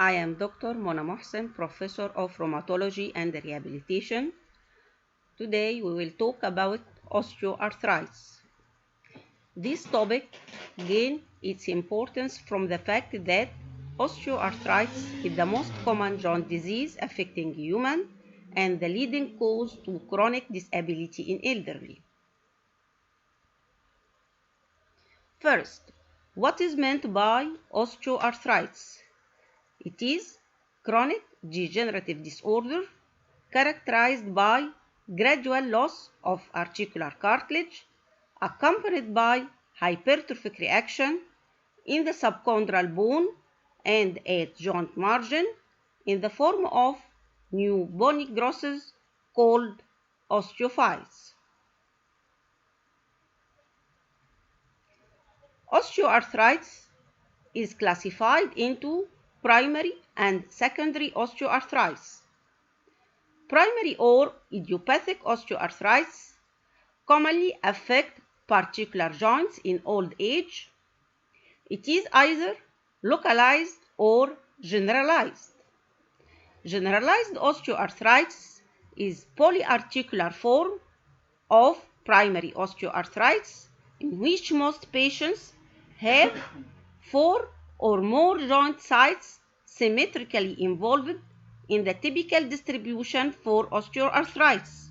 I am Dr. Mona Mohsen, Professor of Rheumatology and Rehabilitation. Today we will talk about osteoarthritis. This topic gained its importance from the fact that osteoarthritis is the most common joint disease affecting humans and the leading cause to chronic disability in elderly. First, what is meant by osteoarthritis? It is chronic degenerative disorder characterized by gradual loss of articular cartilage accompanied by hypertrophic reaction in the subchondral bone and at joint margin in the form of new bony growths called osteophytes. Osteoarthritis is classified into primary and secondary osteoarthritis. Primary or idiopathic osteoarthritis commonly affect particular joints in old age. It is either localized or generalized. Generalized osteoarthritis is polyarticular form of primary osteoarthritis in which most patients have 4 or more joint sites symmetrically involved in the typical distribution for osteoarthritis.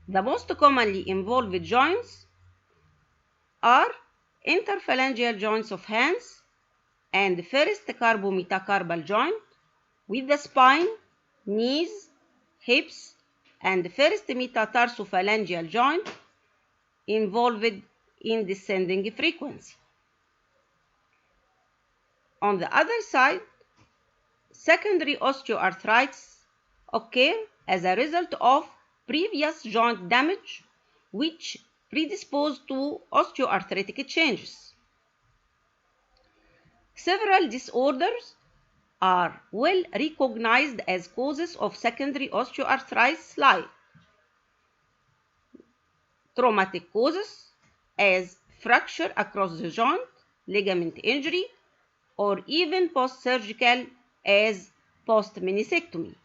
The most commonly involved joints are interphalangeal joints of hands and first carpometacarpal joint with the spine, knees, hips, and first metatarsophalangeal joint involved in descending frequency. On the other side, secondary osteoarthritis occur as a result of previous joint damage which predispose to osteoarthritic changes. Several disorders are well recognized as causes of secondary osteoarthritis like traumatic causes as fracture across the joint, ligament injury, or even post-surgical as post-meniscectomy.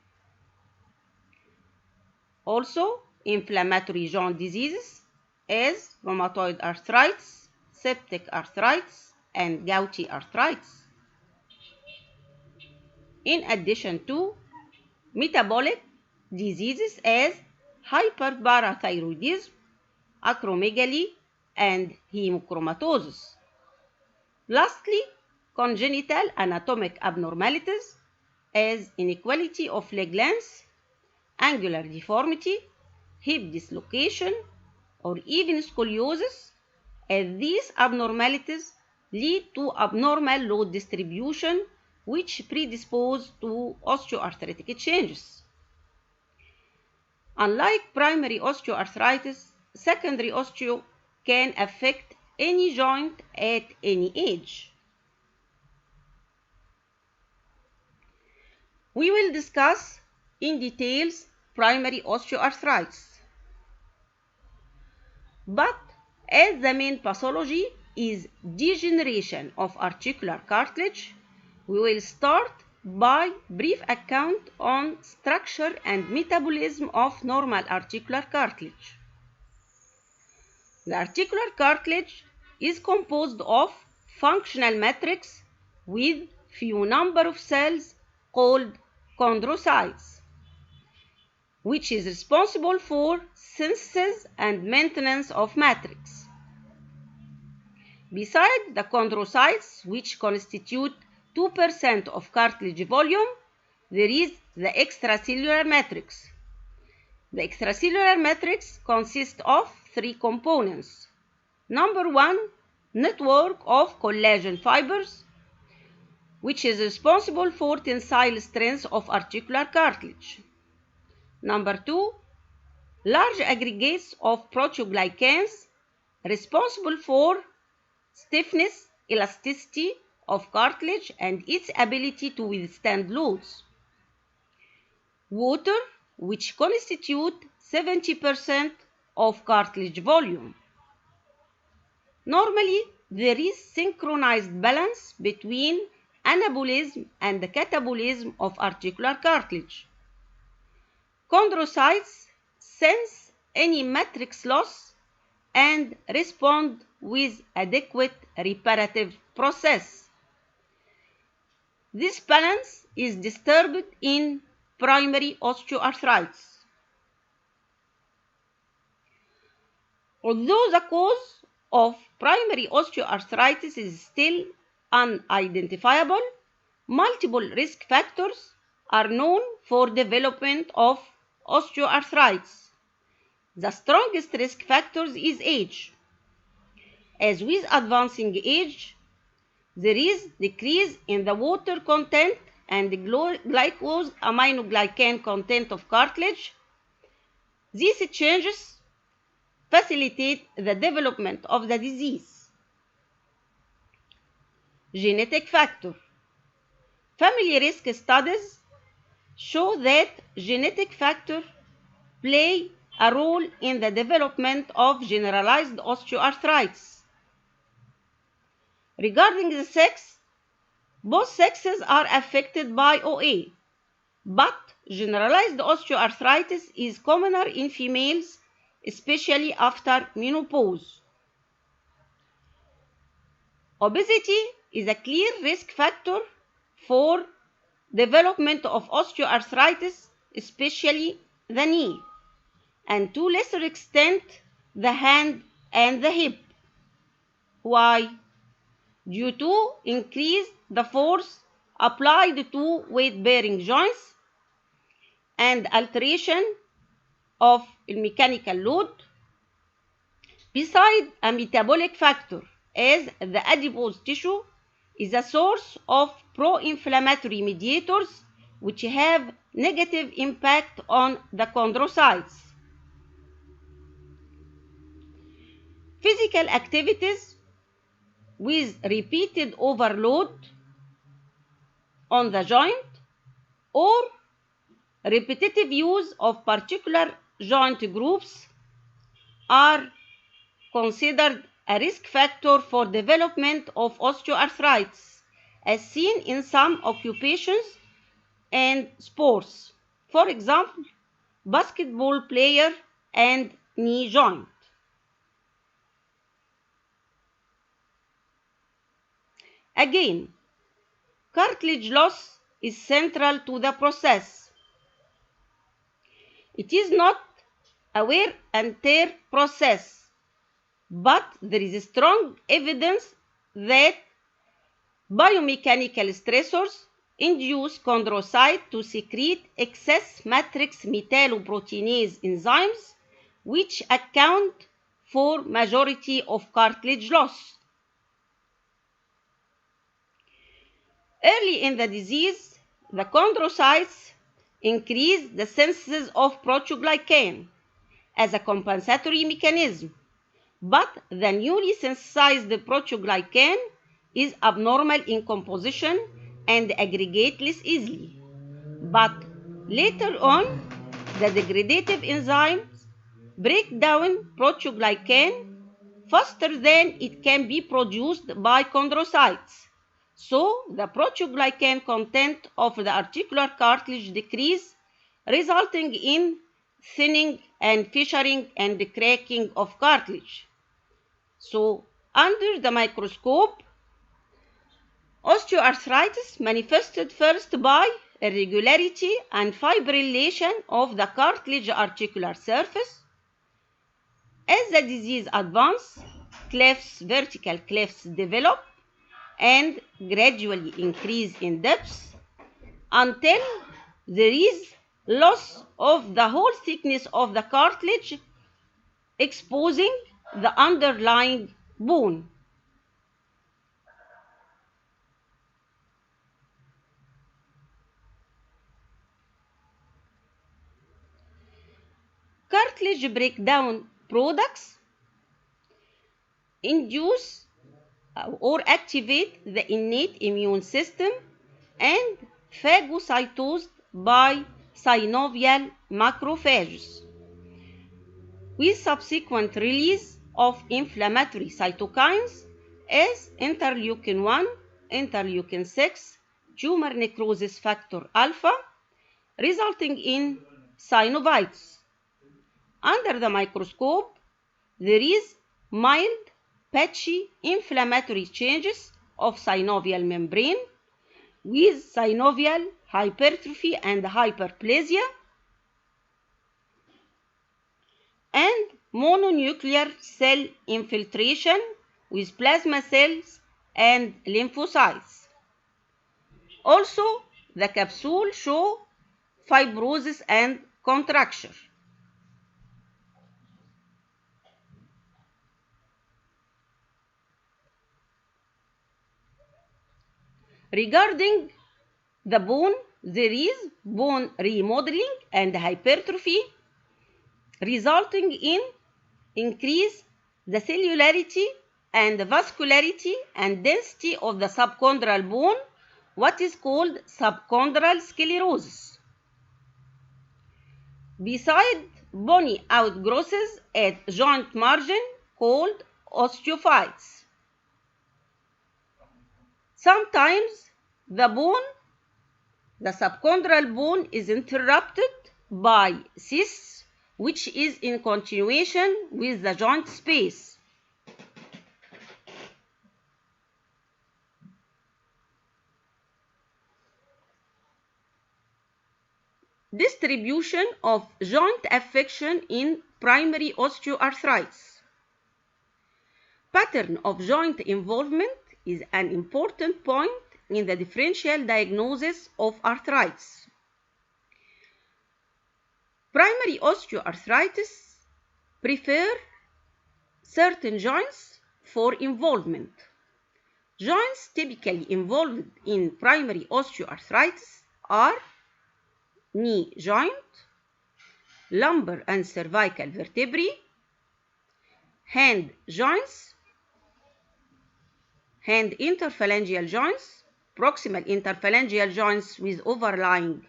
Also, inflammatory joint diseases as rheumatoid arthritis, septic arthritis, and gouty arthritis. In addition to metabolic diseases as hyperparathyroidism, acromegaly, and hemochromatosis. Lastly, congenital anatomic abnormalities as inequality of leg length, angular deformity, hip dislocation, or even scoliosis, as these abnormalities lead to abnormal load distribution which predispose to osteoarthritic changes. Unlike primary osteoarthritis, secondary osteo can affect any joint at any age. We will discuss in details primary osteoarthritis. But as the main pathology is degeneration of articular cartilage, we will start by brief account on structure and metabolism of normal articular cartilage. The articular cartilage is composed of functional matrix with few number of cells called chondrocytes, which is responsible for synthesis and maintenance of matrix. Besides the chondrocytes, which constitute 2% of cartilage volume, there is the extracellular matrix. The extracellular matrix consists of 3 components. Number 1, network of collagen fibers, which is responsible for tensile strength of articular cartilage. Number 2, large aggregates of proteoglycans responsible for stiffness, elasticity of cartilage and its ability to withstand loads. Water, which constitute 70% of cartilage volume. Normally, there is synchronized balance between anabolism and catabolism of articular cartilage. Chondrocytes sense any matrix loss and respond with adequate reparative process. This balance is disturbed in primary osteoarthritis. Although the cause of primary osteoarthritis is still unidentifiable, multiple risk factors are known for development of osteoarthritis. The strongest risk factor is age. As with advancing age, there is decrease in the water content and the glucose aminoglycan content of cartilage. These changes facilitate the development of the disease. Genetic factor. Family risk studies show that genetic factors play a role in the development of generalized osteoarthritis. Regarding the sex, both sexes are affected by OA, but generalized osteoarthritis is commoner in females, especially after menopause. Obesity is a clear risk factor for development of osteoarthritis, especially the knee, and to a lesser extent the hand and the hip. Why? Due to increase the force applied to weight-bearing joints and alteration of mechanical load, beside a metabolic factor, as the adipose tissue is a source of pro-inflammatory mediators which have negative impact on the chondrocytes. Physical activities with repeated overload on the joint or repetitive use of particular joint groups are considered a risk factor for development of osteoarthritis, as seen in some occupations and sports. For example, basketball player and knee joint. Again, cartilage loss is central to the process. It is not a wear and tear process, but there is strong evidence that biomechanical stressors induce chondrocytes to secrete excess matrix metalloproteinase enzymes, which account for majority of cartilage loss. Early in the disease, the chondrocytes increase the synthesis of proteoglycan as a compensatory mechanism, but the newly synthesized proteoglycan is abnormal in composition and aggregate less easily. But later on, the degradative enzymes break down proteoglycan faster than it can be produced by chondrocytes. So, the proteoglycan content of the articular cartilage decrease, resulting in thinning and fissuring and cracking of cartilage. So, under the microscope, osteoarthritis manifested first by irregularity and fibrillation of the cartilage articular surface. As the disease advances, vertical clefts develop and gradually increase in depth until there is loss of the whole thickness of the cartilage, exposing the underlying bone. Cartilage breakdown products induce or activate the innate immune system and phagocytosed by synovial macrophages, with subsequent release of inflammatory cytokines as interleukin 1 interleukin 6 tumor necrosis factor alpha, resulting in synovitis. Under the microscope, there is mild, patchy inflammatory changes of synovial membrane with synovial hypertrophy and hyperplasia, and mononuclear cell infiltration with plasma cells and lymphocytes. Also, the capsule shows fibrosis and contracture. Regarding the bone, there is bone remodeling and hypertrophy, resulting in increase the cellularity and vascularity and density of the subchondral bone, what is called subchondral sclerosis. Beside bony outgrowths at joint margin called osteophytes. Sometimes the subchondral bone is interrupted by cysts, which is in continuation with the joint space. Distribution of joint affection in primary osteoarthritis. Pattern of joint involvement is an important point in the differential diagnosis of arthritis. Primary osteoarthritis prefer certain joints for involvement. Joints typically involved in primary osteoarthritis are knee joint, lumbar and cervical vertebrae, hand joints, hand interphalangeal joints, proximal interphalangeal joints with overlying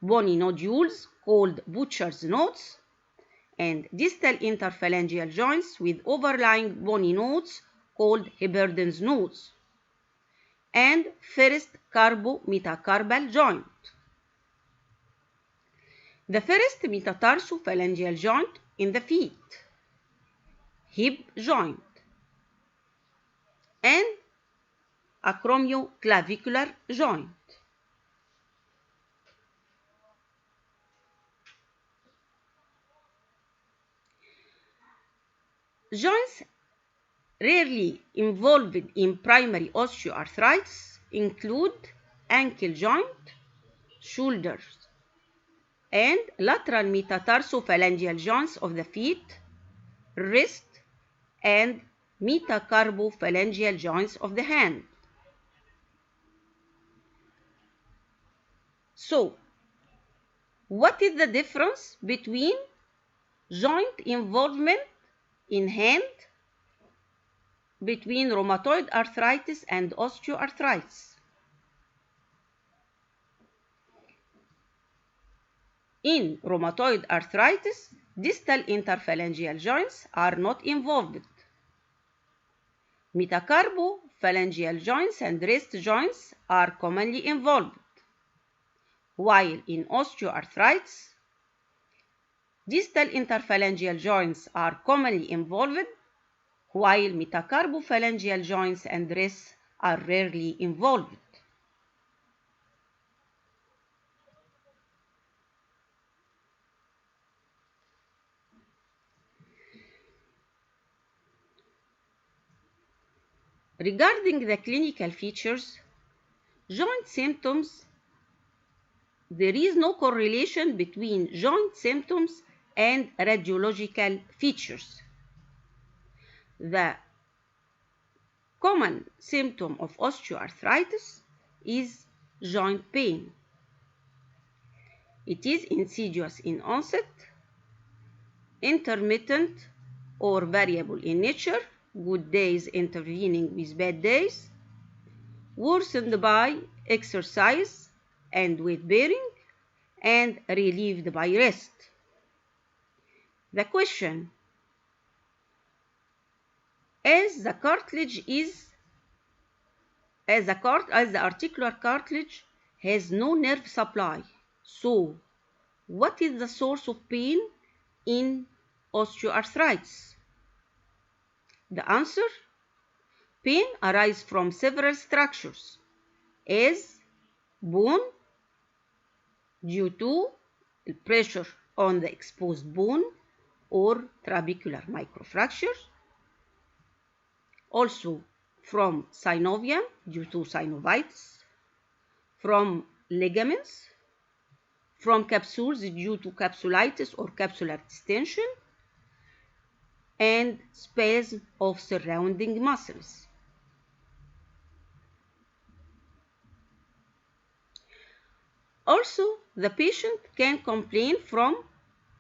bony nodules called Butcher's nodes, and distal interphalangeal joints with overlying bony nodes called Heberden's nodes, and first carbo-metacarpal joint. The first metatarsophalangeal joint in the feet, hip joint, and acromioclavicular joint. Joints rarely involved in primary osteoarthritis include ankle joint, shoulders, and lateral metatarsophalangeal joints of the feet, wrist, and metacarpophalangeal joints of the hand. So, what is the difference between joint involvement in hand between rheumatoid arthritis and osteoarthritis? In rheumatoid arthritis, distal interphalangeal joints are not involved. Metacarpophalangeal joints and wrist joints are commonly involved, while in osteoarthritis, distal interphalangeal joints are commonly involved, while metacarpophalangeal joints and wrists are rarely involved. Regarding the clinical features, joint symptoms, there is no correlation between joint symptoms and radiological features. The common symptom of osteoarthritis is joint pain. It is insidious in onset, intermittent or variable in nature, good days intervening with bad days, worsened by exercise and weight bearing, and relieved by rest. The question: as the cartilage is as the articular cartilage has no nerve supply. So, what is the source of pain in osteoarthritis? The answer: pain arises from several structures, as bone due to pressure on the exposed bone or trabecular microfracture, also from synovium due to synovitis, from ligaments, from capsules due to capsulitis or capsular distension, and spasm of surrounding muscles. Also, the patient can complain from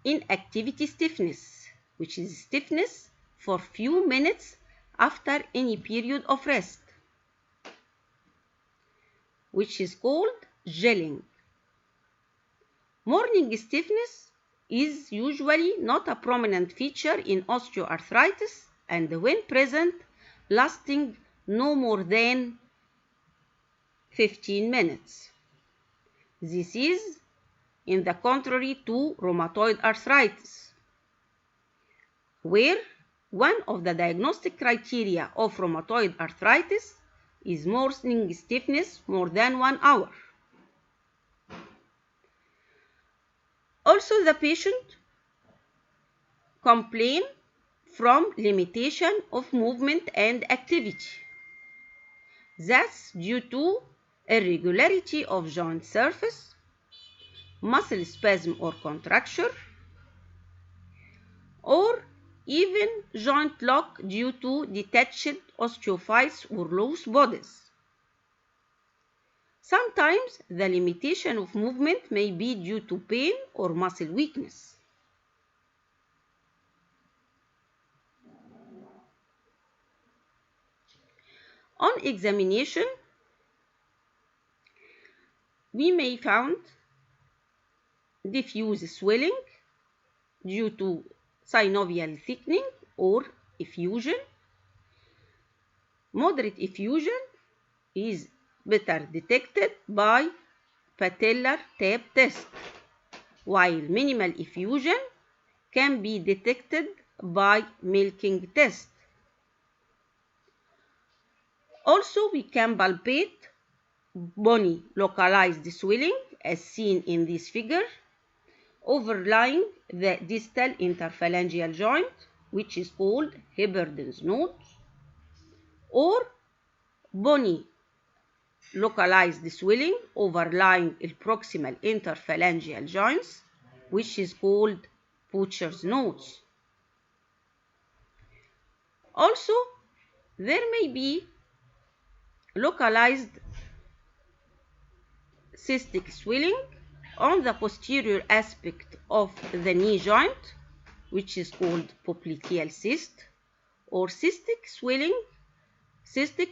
inactivity stiffness, which is stiffness for few minutes after any period of rest, which is called gelling. Morning stiffness is usually not a prominent feature in osteoarthritis, and when present, lasting no more than 15 minutes. This is in the contrary to rheumatoid arthritis, where one of the diagnostic criteria of rheumatoid arthritis is morning stiffness more than 1 hour. Also, the patient complain from limitation of movement and activity. That's due to irregularity of joint surface, muscle spasm or contracture, or even joint lock due to detached osteophytes or loose bodies. Sometimes the limitation of movement may be due to pain or muscle weakness. On examination, we may find diffuse swelling due to synovial thickening or effusion. Moderate effusion is better detected by patellar tap test, while minimal effusion can be detected by milking test. Also, we can palpate bony localized swelling as seen in this figure, overlying the distal interphalangeal joint, which is called Heberden's node, or bony localized swelling overlying the proximal interphalangeal joints, which is called Butcher's nodes. Also, there may be localized cystic swelling on the posterior aspect of the knee joint, which is called popliteal cyst, or cystic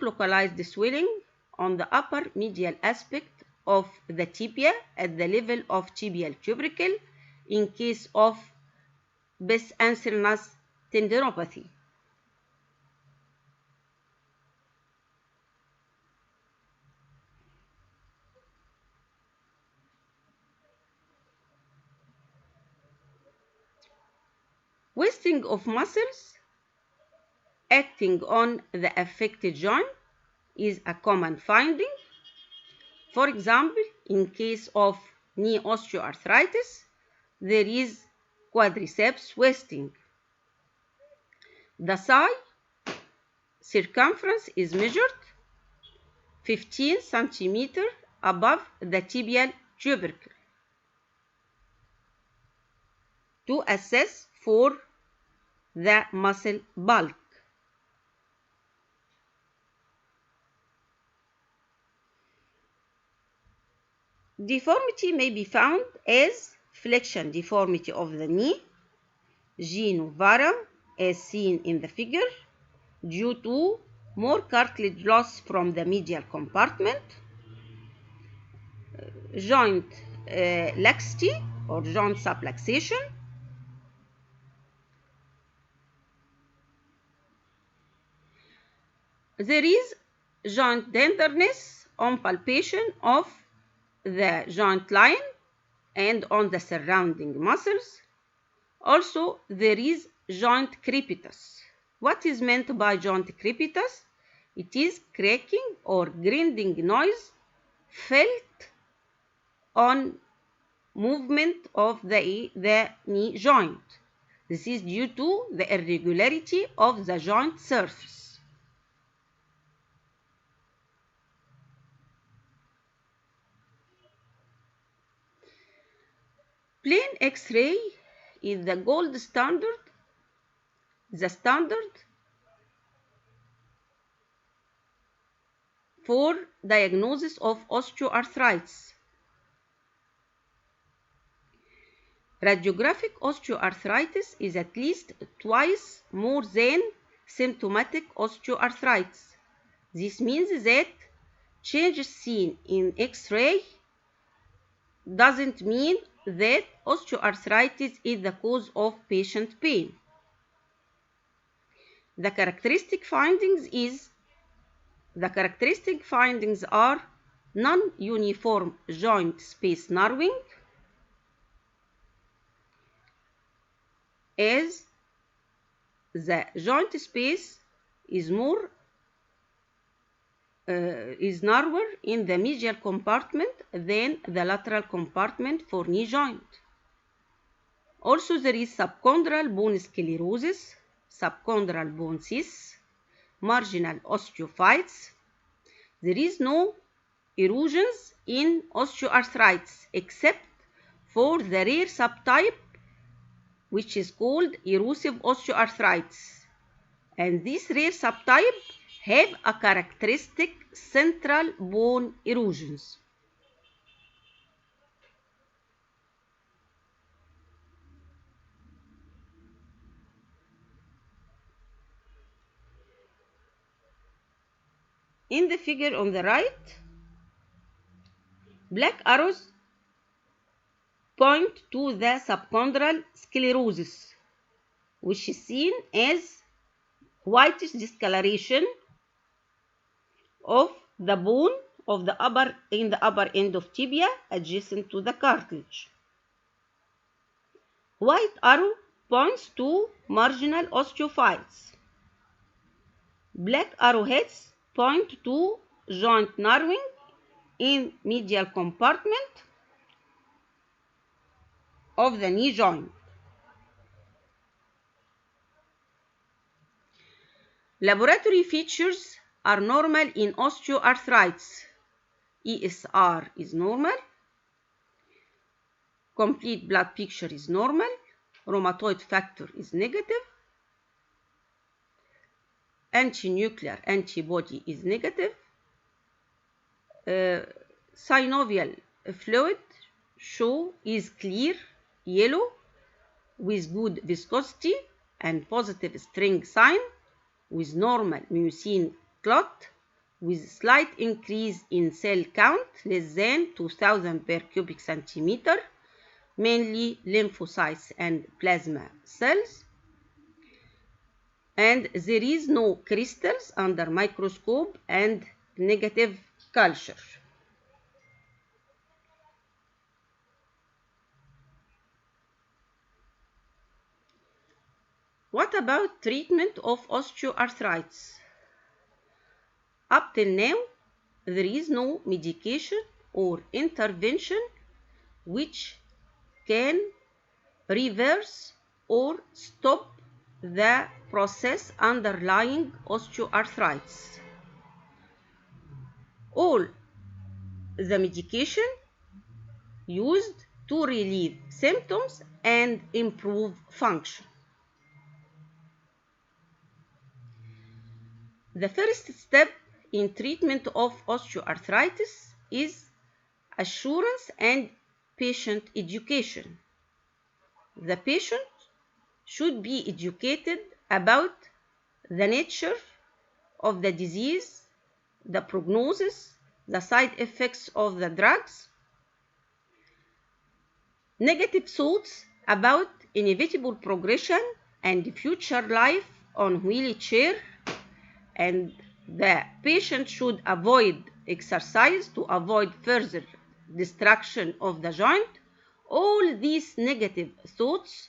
localized swelling on the upper medial aspect of the tibia at the level of tibial tubercle in case of bisancillous tendinopathy. Wasting of muscles acting on the affected joint is a common finding. For example, in case of knee osteoarthritis, there is quadriceps wasting. The thigh circumference is measured 15 cm above the tibial tubercle to assess for the muscle bulk. Deformity may be found as flexion deformity of the knee, genu varum, as seen in the figure, due to more cartilage loss from the medial compartment, joint laxity or joint subluxation, there is joint tenderness on palpation of the joint line and on the surrounding muscles. Also, there is joint crepitus. What is meant by joint crepitus? It is cracking or grinding noise felt on movement of the knee joint. This is due to the irregularity of the joint surface. Plain X-ray is the gold standard, for diagnosis of osteoarthritis. Radiographic osteoarthritis is at least twice more than symptomatic osteoarthritis. This means that changes seen in X-ray doesn't mean that osteoarthritis is the cause of patient pain. The characteristic findings are non-uniform joint space narrowing, as the joint space is narrower in the medial compartment than the lateral compartment for knee joint. Also, there is subchondral bone sclerosis, subchondral bone cysts, marginal osteophytes. There is no erosions in osteoarthritis except for the rare subtype which is called erosive osteoarthritis, and this rare subtype have a characteristic central bone erosions. In the figure on the right, black arrows point to the subchondral sclerosis, which is seen as whitish discoloration of the bone of the upper end of tibia adjacent to the cartilage. White arrow points to marginal osteophytes. Black arrowheads point to joint narrowing in medial compartment of the knee joint. Laboratory features are normal in osteoarthritis. ESR is normal. Complete blood picture is normal. Rheumatoid factor is negative. Anti-nuclear antibody is negative. Synovial fluid show is clear yellow with good viscosity and positive string sign, with normal mucin clot, with slight increase in cell count less than 2000 per cubic centimeter, mainly lymphocytes and plasma cells, and there is no crystals under microscope and negative culture. What about treatment of osteoarthritis? Up till now, there is no medication or intervention which can reverse or stop the process underlying osteoarthritis. All the medication used to relieve symptoms and improve function. The first step in treatment of osteoarthritis is assurance and patient education. The patient should be educated about the nature of the disease, the prognosis, the side effects of the drugs, negative thoughts about inevitable progression and future life on wheelchair, and The patient should avoid exercise to avoid further destruction of the joint. All these negative thoughts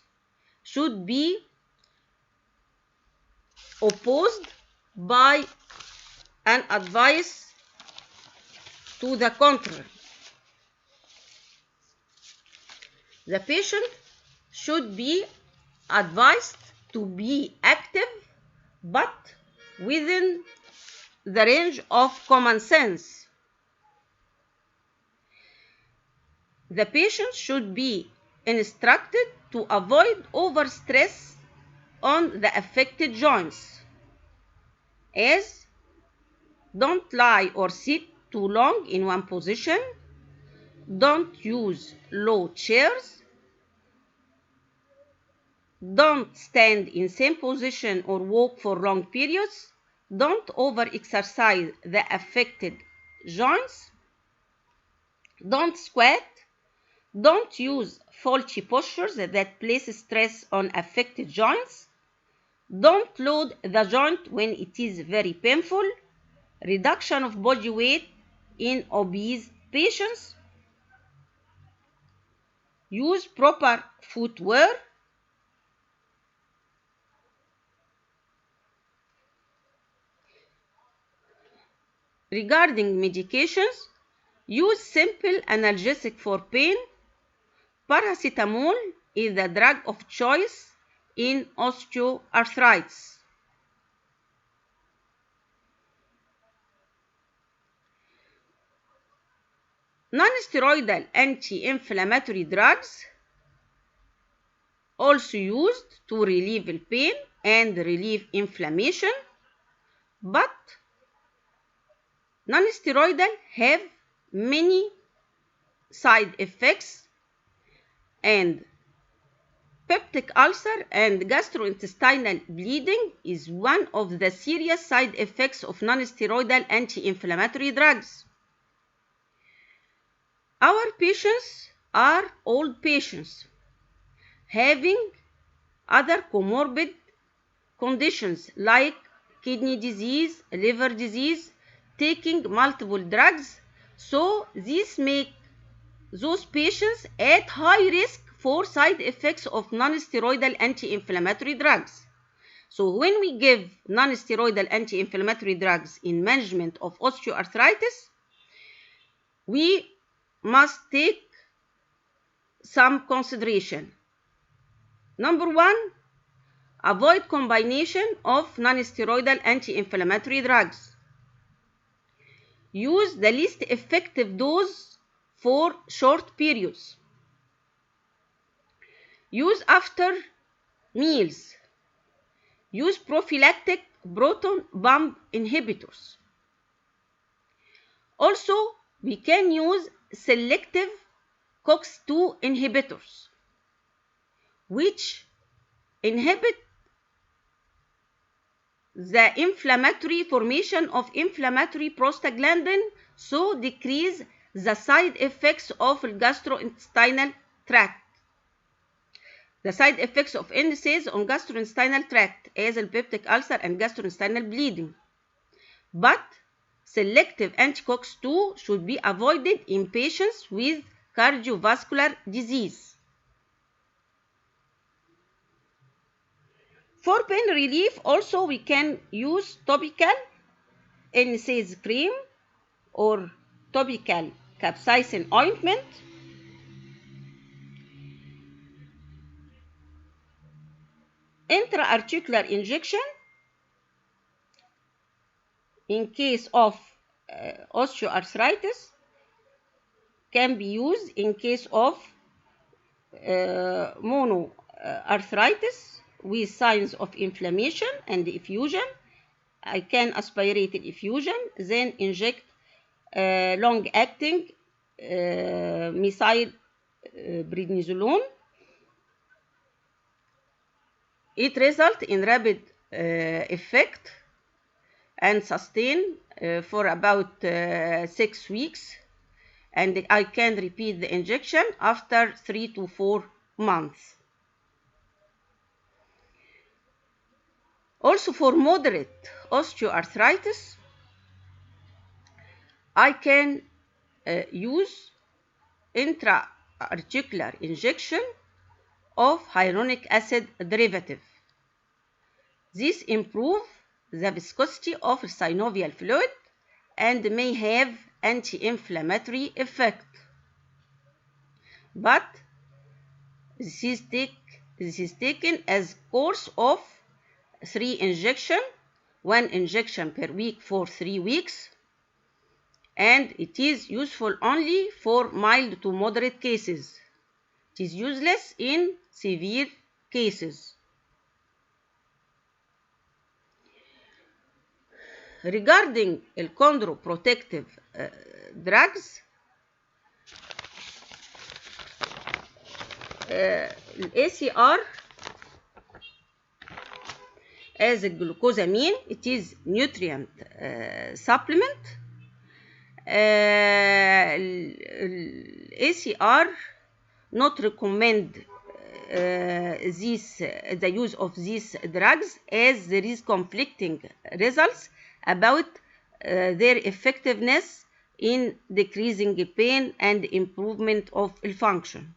should be opposed by an advice to the contrary. The patient should be advised to be active but within the range of common sense. The patient should be instructed to avoid overstress on the affected joints, as don't lie or sit too long in one position, don't use low chairs, don't stand in same position or walk for long periods, don't over-exercise the affected joints, don't squat, don't use faulty postures that place stress on affected joints, don't load the joint when it is very painful, reduction of body weight in obese patients, use proper footwear, regarding medications, use simple analgesic for pain. Paracetamol is the drug of choice in osteoarthritis. Non-steroidal anti-inflammatory drugs also used to relieve pain and relieve inflammation, but non-steroidal have many side effects, and peptic ulcer and gastrointestinal bleeding is one of the serious side effects of non-steroidal anti-inflammatory drugs. Our patients are old patients having other comorbid conditions like kidney disease, liver disease, taking multiple drugs, so this makes those patients at high risk for side effects of non-steroidal anti-inflammatory drugs. So when we give non-steroidal anti-inflammatory drugs in management of osteoarthritis, we must take some consideration. Number one, avoid combination of non-steroidal anti-inflammatory drugs. Use the least effective dose for short periods. Use after meals. Use prophylactic proton pump inhibitors. Also, we can use selective COX-2 inhibitors, which inhibit the inflammatory formation of inflammatory prostaglandin, so decrease the side effects of gastrointestinal tract. The side effects of NSAIDs on gastrointestinal tract as peptic ulcer and gastrointestinal bleeding. But selective anti-COX-2 should be avoided in patients with cardiovascular disease. For pain relief, also we can use topical NSAID cream or topical capsaicin ointment. Intra-articular injection in case of osteoarthritis can be used in case of monoarthritis with signs of inflammation and effusion. I can aspirate effusion, then inject long-acting methyl prednisolone. It results in rapid effect and sustain for about 6 weeks, and I can repeat the injection after 3 to 4 months. Also, for moderate osteoarthritis, I can use intra-articular injection of hyaluronic acid derivative. This improves the viscosity of synovial fluid and may have anti-inflammatory effect. But this is taken as course of 3 injection, 1 injection per week for 3 weeks, and it is useful only for mild to moderate cases. It is useless in severe cases. Regarding chondroprotective drugs, ACR as a glucosamine, it is nutrient supplement. ACR not recommend the use of these drugs, as there is conflicting results about their effectiveness in decreasing pain and improvement of function.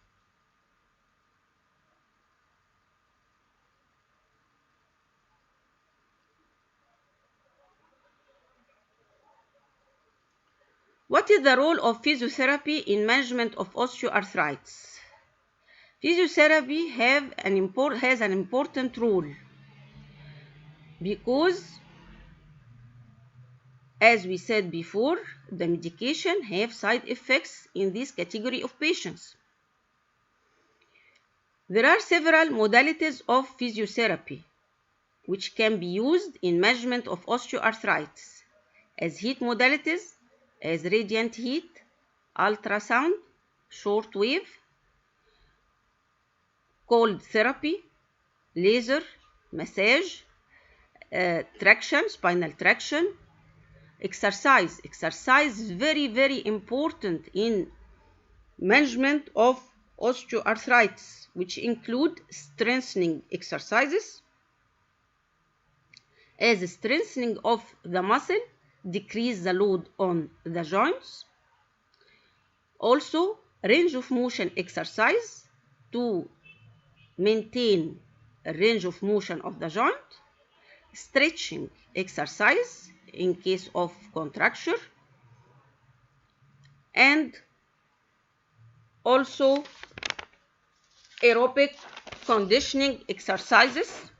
What is the role of physiotherapy in management of osteoarthritis? Physiotherapy has an important role because, as we said before, the medication have side effects in this category of patients. There are several modalities of physiotherapy which can be used in management of osteoarthritis, as heat modalities, as radiant heat, ultrasound, short wave, cold therapy, laser, massage, traction, spinal traction, exercise. Exercise is very, very important in management of osteoarthritis, which include strengthening exercises, as strengthening of the muscle decrease the load on the joints. Also, range of motion exercise to maintain a range of motion of the joint, stretching exercise in case of contracture, and also aerobic conditioning exercises,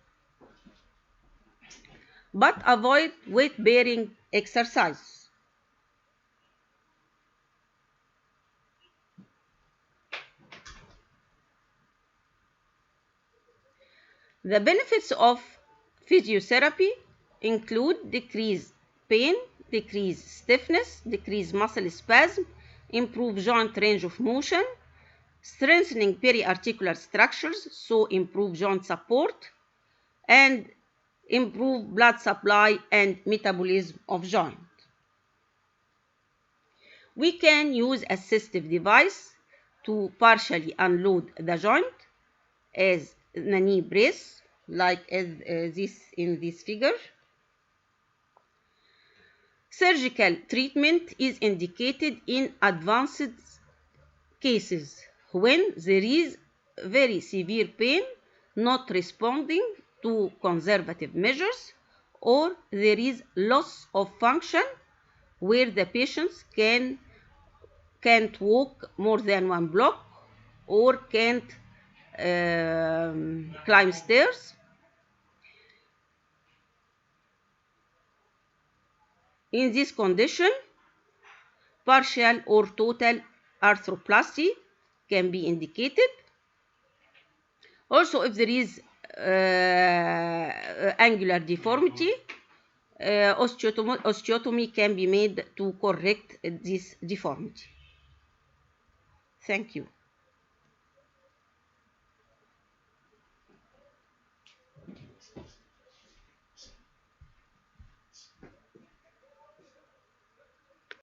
but avoid weight-bearing exercise. The benefits of physiotherapy include decreased pain, decreased stiffness, decreased muscle spasm, improve joint range of motion, strengthening periarticular structures, so improve joint support, and improve blood supply and metabolism of joint. We can use assistive device to partially unload the joint, as the knee brace, like as this in this figure. Surgical treatment is indicated in advanced cases when there is very severe pain not responding to conservative measures, or there is loss of function where the patients can't walk more than 1 block or can't climb stairs. In this condition, partial or total arthroplasty can be indicated. Also, if there is angular deformity, osteotomy can be made to correct this deformity. Thank you.